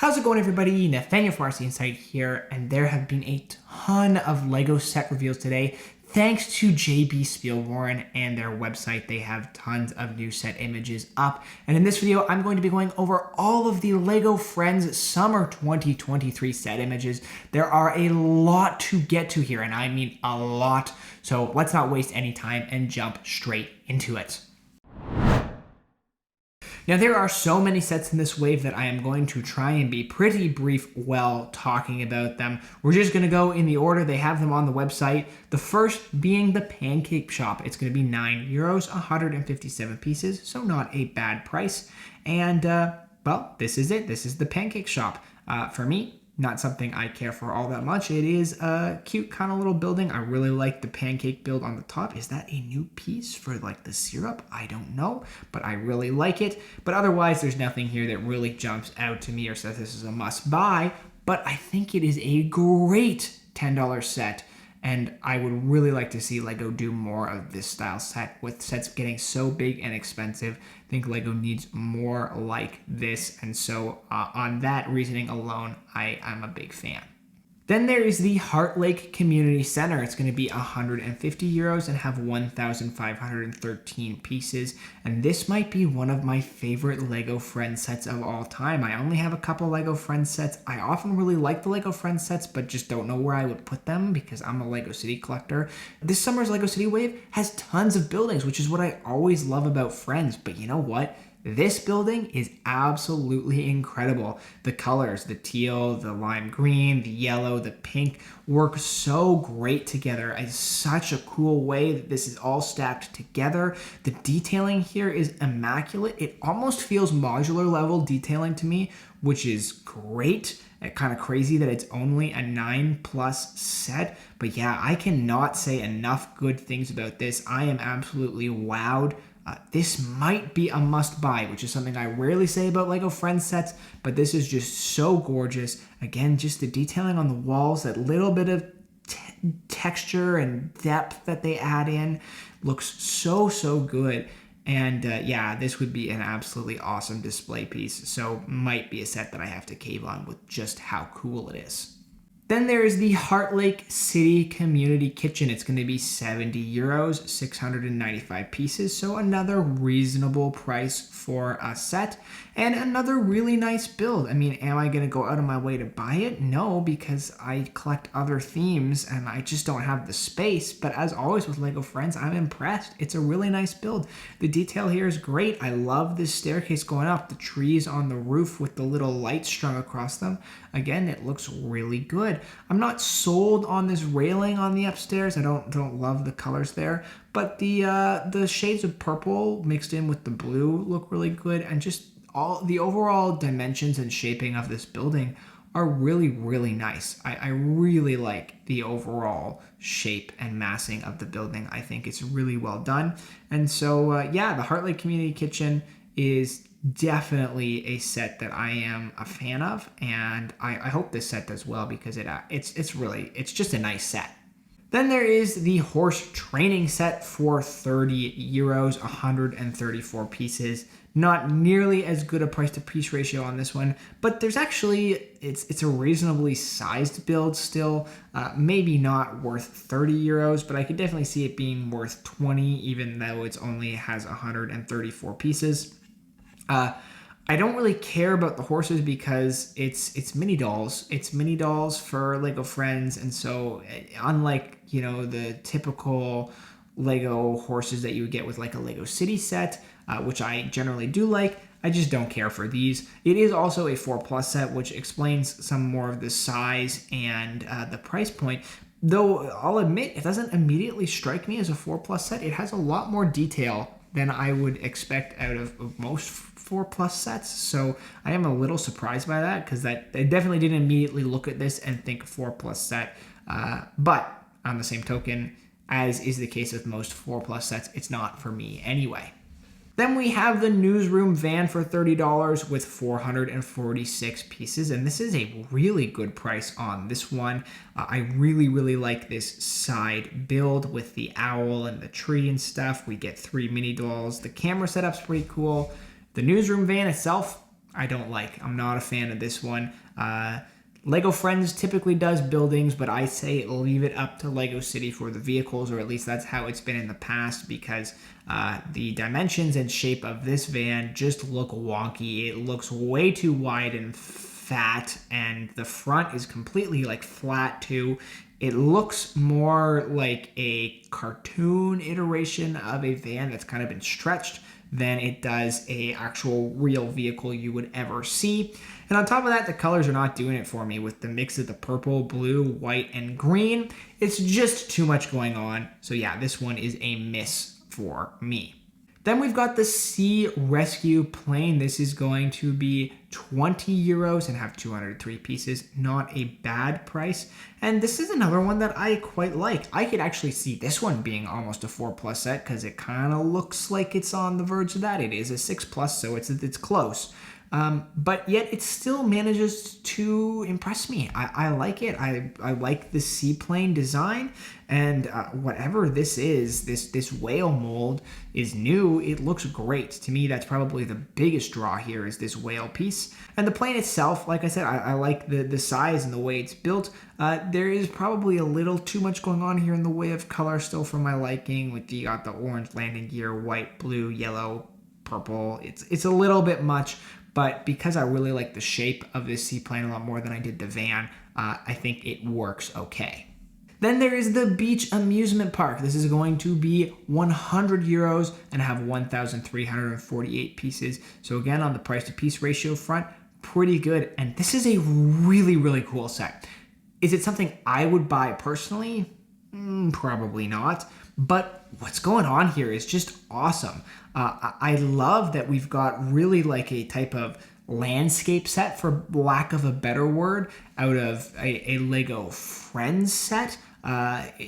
How's it going, everybody? Nathaniel from RCInsight here, and there have been a ton of LEGO set reveals today. Thanks to JB Spielwarren and their website, they have tons of new set images up. And in this video, I'm going to be going over all of the LEGO Friends Summer 2023 set images. There are a lot to get to here, and I mean a lot. So let's not waste any time and jump straight into it. Now, there are so many sets in this wave that I am going to try and be pretty brief while talking about them. We're just going to go in the order they have them on the website. The first being the Pancake Shop. It's going to be €9, 157 pieces, so not a bad price. And, well, this is it. This is the Pancake Shop. For me, not something I care for all that much. It is a cute kind of little building. I really like the pancake build on the top. Is that a new piece for like the syrup? I don't know, but I really like it. But otherwise, there's nothing here that really jumps out to me or says this is a must buy, but I think it is a great $10 set. And I would really like to see LEGO do more of this style set. With sets getting so big and expensive, I think LEGO needs more like this. And so on that reasoning alone, I'm a big fan. Then there is the Heartlake Community Center. It's going to be €150 and have 1,513 pieces. And this might be one of my favorite LEGO Friends sets of all time. I only have a couple LEGO Friends sets. I often really like the LEGO Friends sets, but just don't know where I would put them because I'm a LEGO City collector. This summer's LEGO City Wave has tons of buildings, which is what I always love about Friends. But you know what? This building is absolutely incredible. The colors, the teal, the lime green, the yellow, the pink work so great together. It's such a cool way that this is all stacked together. The detailing here is immaculate. It almost feels modular level detailing to me, which is great. Kind of crazy that it's only a 9+ set. But yeah, I cannot say enough good things about this. I am absolutely wowed. This might be a must-buy, which is something I rarely say about LEGO Friends sets, but this is just so gorgeous. Again, just the detailing on the walls, that little bit of texture and depth that they add in looks so good. And yeah, this would be an absolutely awesome display piece, so might be a set that I have to cave on with just how cool it is. Then there is the Heartlake City Community Kitchen. It's going to be €70, 695 pieces, so another reasonable price for a set and another really nice build. I mean, am I going to go out of my way to buy it? No, because I collect other themes and I just don't have the space. But as always with LEGO Friends, I'm impressed. It's a really nice build. The detail here is great. I love this staircase going up, the trees on the roof with the little lights strung across them. Again, it looks really good. I'm not sold on this railing on the upstairs. I don't love the colors there, but the shades of purple mixed in with the blue look really good, and just all the overall dimensions and shaping of this building are really nice. I really like the overall shape and massing of the building. I think it's really well done. And so yeah, the Heartlake Community Kitchen is definitely a set that I am a fan of, and I hope this set does well because it's just a nice set. Then there is the horse training set for €30, 134 pieces. Not nearly as good a price to piece ratio on this one, but there's actually, it's a reasonably sized build still. Maybe not worth €30, but I could definitely see it being worth 20, even though it's only has 134 pieces. I don't really care about the horses because it's mini dolls. It's mini dolls for LEGO Friends, and so unlike, you know, the typical LEGO horses that you would get with like a LEGO City set, which I generally do like, I just don't care for these. It is also a 4+ set, which explains some more of the size and the price point. Though I'll admit, it doesn't immediately strike me as a 4+ set. It has a lot more detail than I would expect out of most 4+ sets. So I am a little surprised by that, because I definitely didn't immediately look at this and think 4+ set. But on the same token, as is the case with most 4+ sets, it's not for me anyway. Then we have the Newsroom van for $30 with 446 pieces, and this is a really good price on this one. I really like this side build with the owl and the tree and stuff. We get 3 mini dolls. The camera setup's pretty cool. The Newsroom van itself, I don't like. I'm not a fan of this one. Lego Friends typically does buildings, but I say leave it up to Lego City for the vehicles, or at least that's how it's been in the past, because the dimensions and shape of this van just look wonky. It looks way too wide and fat, and the front is completely like flat too. It looks more like a cartoon iteration of a van that's kind of been stretched than it does a actual real vehicle you would ever see. And on top of that, the colors are not doing it for me with the mix of the purple, blue, white, and green. It's just too much going on. So yeah, this one is a miss for me. Then we've got the Sea Rescue plane. This is going to be 20 euros and have 203 pieces. Not a bad price. And this is another one that I quite like. I could actually see this one being almost a 4+ set because it kind of looks like it's on the verge of that. It is a 6+, so it's close. But yet it still manages to impress me. I like it. I like the seaplane design, and whatever this is, this whale mold is new. It looks great. To me, that's probably the biggest draw here is this whale piece. And the plane itself, like I said, I like the size and the way it's built. There is probably a little too much going on here in the way of color still for my liking. Like you got the orange landing gear, white, blue, yellow, purple. It's a little bit much. But because I really like the shape of this seaplane a lot more than I did the van, I think it works okay. Then there is the Beach Amusement Park. This is going to be 100 euros and have 1,348 pieces. So again, on the price to piece ratio front, pretty good. And this is a really, really cool set. Is it something I would buy personally? Probably not. But what's going on here is just awesome. I love that we've got really like a type of landscape set, for lack of a better word, out of a Lego Friends set.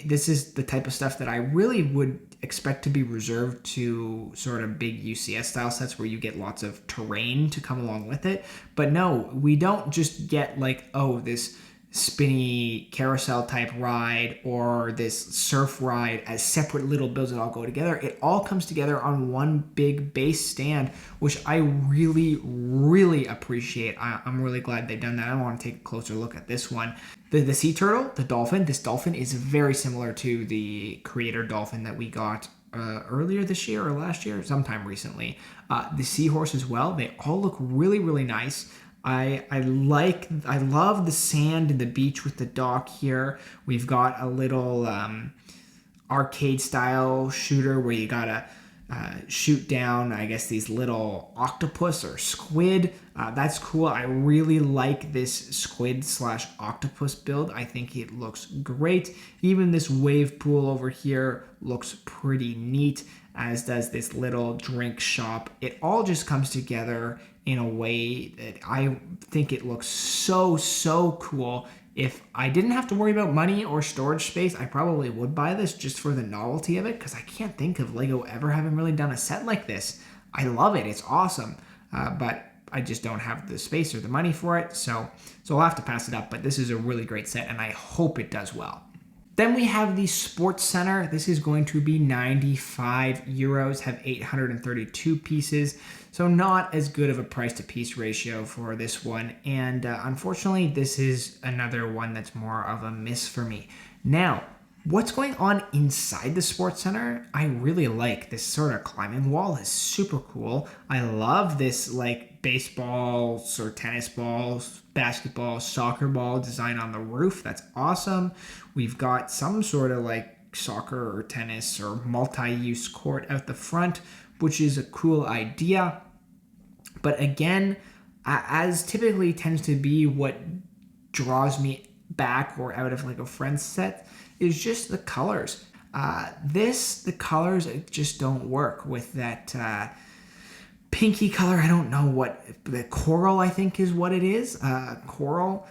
This is the type of stuff that I really would expect to be reserved to sort of big UCS style sets where you get lots of terrain to come along with it. But no, we don't just get like, oh, this spinny carousel type ride or this surf ride as separate little builds that all go together. It all comes together on one big base stand, which I really, really appreciate. I'm really glad they've done that. I want to take a closer look at this one. The sea turtle, the dolphin, this dolphin is very similar to the creator dolphin that we got earlier this year or last year, sometime recently. The seahorse as well, they all look really, really nice. I love the sand and the beach with the dock here. We've got a little arcade style shooter where you gotta shoot down, I guess, these little octopus or squid. That's cool. I really like this squid / octopus build. I think it looks great. Even this wave pool over here looks pretty neat, as does this little drink shop. It all just comes together in a way that I think it looks so cool. If I didn't have to worry about money or storage space, I probably would buy this just for the novelty of it, because I can't think of Lego ever having really done a set like this. I love it. It's awesome. But I just don't have the space or the money for it, so I'll have to pass it up. But this is a really great set, and I hope it does well. Then we have the Sports Center. This is going to be 95 euros, have 832 pieces. So not as good of a price to piece ratio for this one. And unfortunately, this is another one that's more of a miss for me. Now, what's going on inside the Sports Center? I really like this sort of climbing wall is super cool. I love this like baseball or tennis balls, basketball, soccer ball design on the roof. That's awesome. We've got some sort of like soccer or tennis or multi-use court out the front, which is a cool idea. But again, as typically tends to be what draws me back or out of like a Friends set, is just the colors. The colors just don't work with that pinky color. I don't know what, the coral I think is what it is. Coral,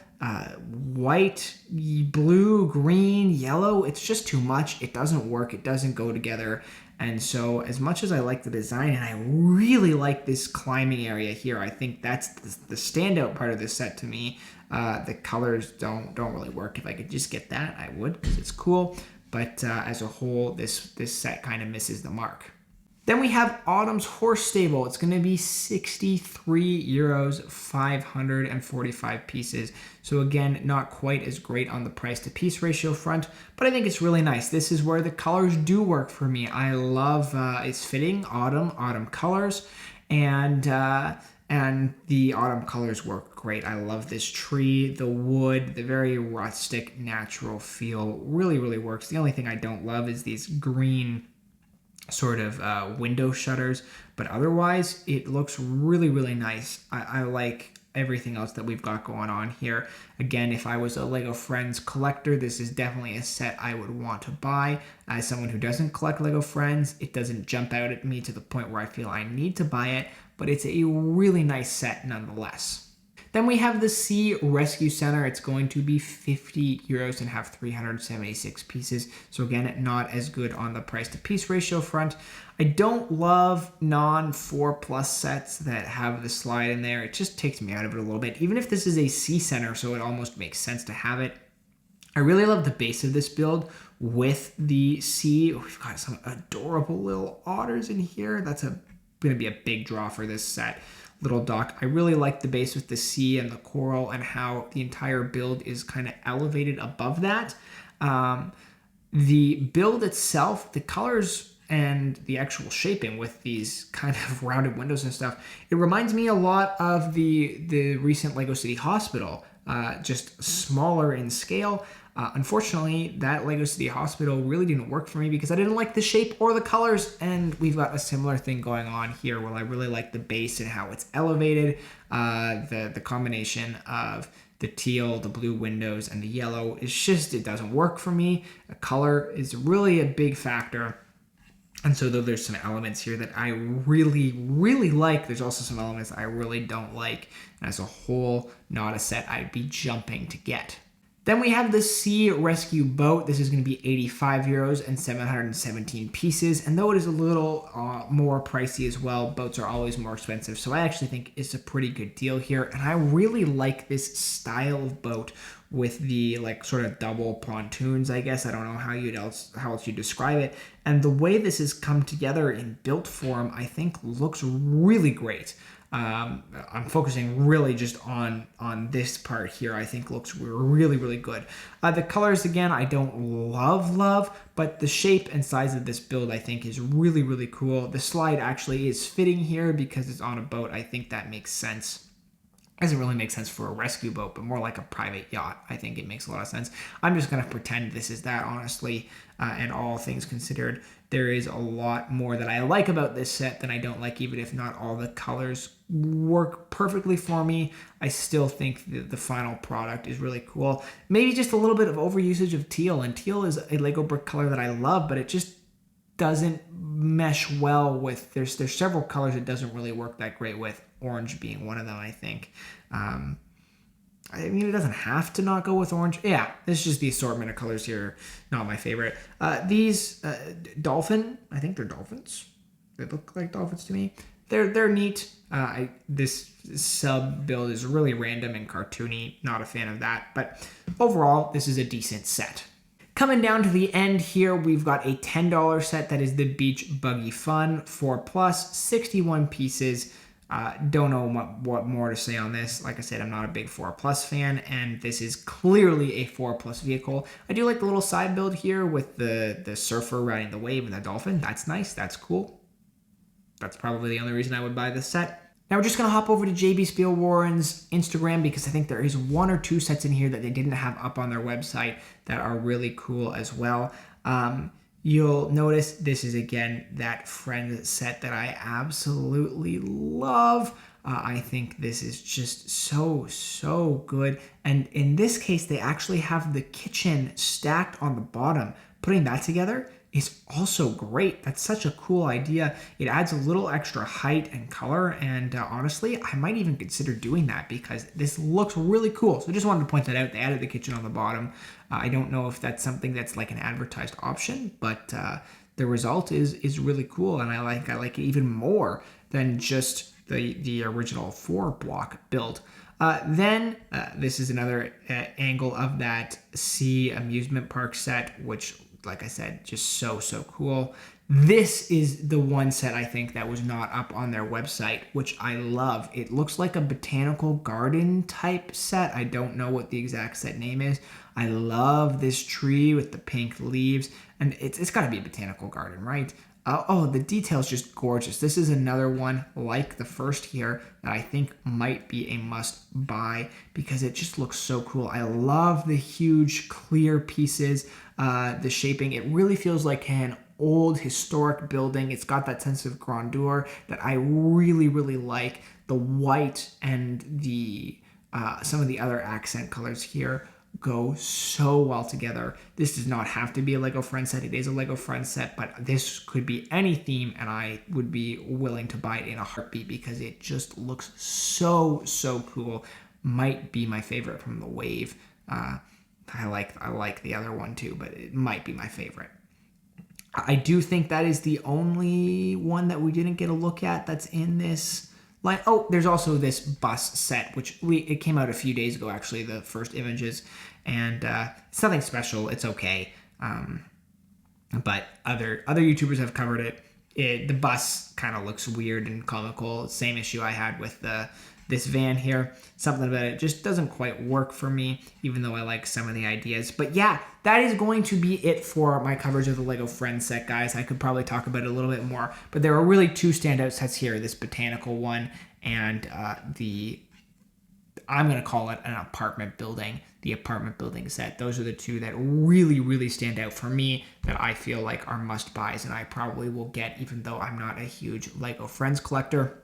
white, blue, green, yellow. It's just too much. It doesn't work. It doesn't go together. And so as much as I like the design, and I really like this climbing area here, I think that's the standout part of this set to me. The colors don't really work. If I could just get that, I would, because it's cool. But as a whole, this set kind of misses the mark. Then we have Autumn's Horse Stable. It's going to be 63 euros, 545 pieces. So again, not quite as great on the price to piece ratio front, but I think it's really nice. This is where the colors do work for me. I love it's fitting autumn colors, and the autumn colors work great. I love this tree, the wood, the very rustic, natural feel really, really works. The only thing I don't love is these green sort of window shutters, but otherwise it looks really, really nice. I like everything else that we've got going on here. Again, if I was a Lego Friends collector, this is definitely a set I would want to buy. As someone who doesn't collect Lego Friends, it doesn't jump out at me to the point where I feel I need to buy it, but it's a really nice set nonetheless. Then we have the Sea Rescue Center. It's going to be 50 euros and have 376 pieces. So again, not as good on the price to piece ratio front. I don't love non-4+ sets that have the slide in there. It just takes me out of it a little bit. Even if this is a Sea Center, so it almost makes sense to have it. I really love the base of this build with the sea. We've got some adorable little otters in here. That's going to be a big draw for this set. Little dock. I really like the base with the sea and the coral and how the entire build is kind of elevated above that. The build itself, the colors and the actual shaping with these kind of rounded windows and stuff, it reminds me a lot of the recent Lego City Hospital, just smaller in scale. Unfortunately, that Lego City Hospital really didn't work for me because I didn't like the shape or the colors, and we've got a similar thing going on here where I really like the base and how it's elevated. The combination of the teal, the blue windows, and the yellow is just, it doesn't work for me. The color is really a big factor. And so though there's some elements here that I really, really like, there's also some elements I really don't like. And as a whole, not a set I'd be jumping to get. Then we have the Sea Rescue Boat. This is going to be 85 euros and 717 pieces. And though it is a little more pricey as well, boats are always more expensive. So I actually think it's a pretty good deal here. And I really like this style of boat with the like sort of double pontoons, I guess. I don't know how else you describe it. And the way this has come together in built form, I think looks really great. I'm focusing really just on this part here. I think looks really, really good. The colors, again, I don't love, but the shape and size of this build I think is really, really cool. The slide actually is fitting here because it's on a boat. I think that makes sense. Doesn't really make sense for a rescue boat, but more like a private yacht. I think it makes a lot of sense. I'm just going to pretend this is that, honestly, and all things considered. There is a lot more that I like about this set than I don't like, even if not all the colors work perfectly for me. I still think the final product is really cool. Maybe just a little bit of overusage of teal, and teal is a Lego brick color that I love, but it just doesn't mesh well with, there's several colors it doesn't really work that great with, orange being one of them, I think. I mean, it doesn't have to not go with orange. Yeah, this is just the assortment of colors here. Not my favorite. These dolphin, I think they're dolphins. They look like dolphins to me. They're neat. This sub build is really random and cartoony. Not a fan of that. But overall, this is a decent set. Coming down to the end here, we've got a $10 set that is the Beach Buggy Fun 4+, 61 pieces. Don't know what more to say on this. Like I said, I'm not a big 4+ fan, and this is clearly a 4+ vehicle. I do like the little side build here with the surfer riding the wave and the dolphin. That's nice. That's cool. That's probably the only reason I would buy this set. Now we're just going to hop over to JB Spielwarren's Instagram because I think there is 1 or 2 sets in here that they didn't have up on their website that are really cool as well. You'll notice this is, again, that friend set that I absolutely love. I think this is just so good. And in this case, they actually have the kitchen stacked on the bottom. Putting that together is also great. That's such a cool idea. It adds a little extra height and color, and honestly, I might even consider doing that because this looks really cool. So just wanted to point that out. They added the kitchen on the bottom. I don't know if that's something that's like an advertised option, but the result is really cool, and I like it even more than just the original 4-block build. Then this is another angle of that Sea Amusement Park set, which, like I said, just so cool. This is the one set I think that was not up on their website, which I love. It looks like a Botanical Garden type set. I don't know what the exact set name is. I love this tree with the pink leaves, and it's got to be a Botanical Garden, right? Oh, the detail's just gorgeous. This is another one like the first here that I think might be a must buy because it just looks so cool. I love the huge clear pieces, the shaping. It really feels like an old historic building. It's got that sense of grandeur that I really, really like. The white and the some of the other accent colors here go so well together. This does not have to be a Lego Friends set. It is a Lego Friends set, but this could be any theme, and I would be willing to buy it in a heartbeat because it just looks so, so cool. Might be my favorite from the wave. I like the other one too, but it might be my favorite. I do think that is the only one that we didn't get a look at that's in this line. Oh, there's also this bus set, which it came out a few days ago, actually, the first images, and it's nothing special. It's okay, but other YouTubers have covered it. The bus kind of looks weird and comical. Same issue I had with this van here. Something about it just doesn't quite work for me, even though I like some of the ideas. But yeah, that is going to be it for my coverage of the Lego Friends set, guys. I could probably talk about it a little bit more, but there are really two standout sets here, this botanical one and I'm going to call it an apartment building, the apartment building set. Those are the two that really, really stand out for me that I feel like are must-buys and I probably will get, even though I'm not a huge Lego Friends collector.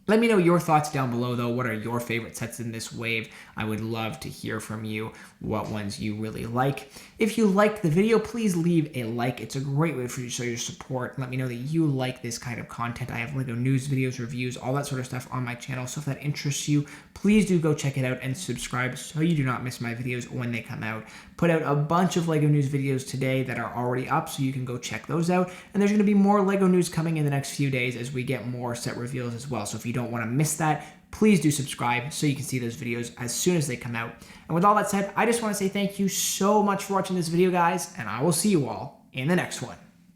Let me know your thoughts down below, though. What are your favorite sets in this wave? I would love to hear from you what ones you really like. If you liked the video, please leave a like. It's a great way for you to show your support. Let me know that you like this kind of content. I have Lego news videos, reviews, all that sort of stuff on my channel. So if that interests you, please do go check it out and subscribe so you do not miss my videos when they come out. Put out a bunch of Lego news videos today that are already up, so you can go check those out. And there's going to be more Lego news coming in the next few days as we get more set reveals as well. So if you don't want to miss that, please do subscribe so you can see those videos as soon as they come out. And with all that said, I just want to say thank you so much for watching this video, guys, and I will see you all in the next one.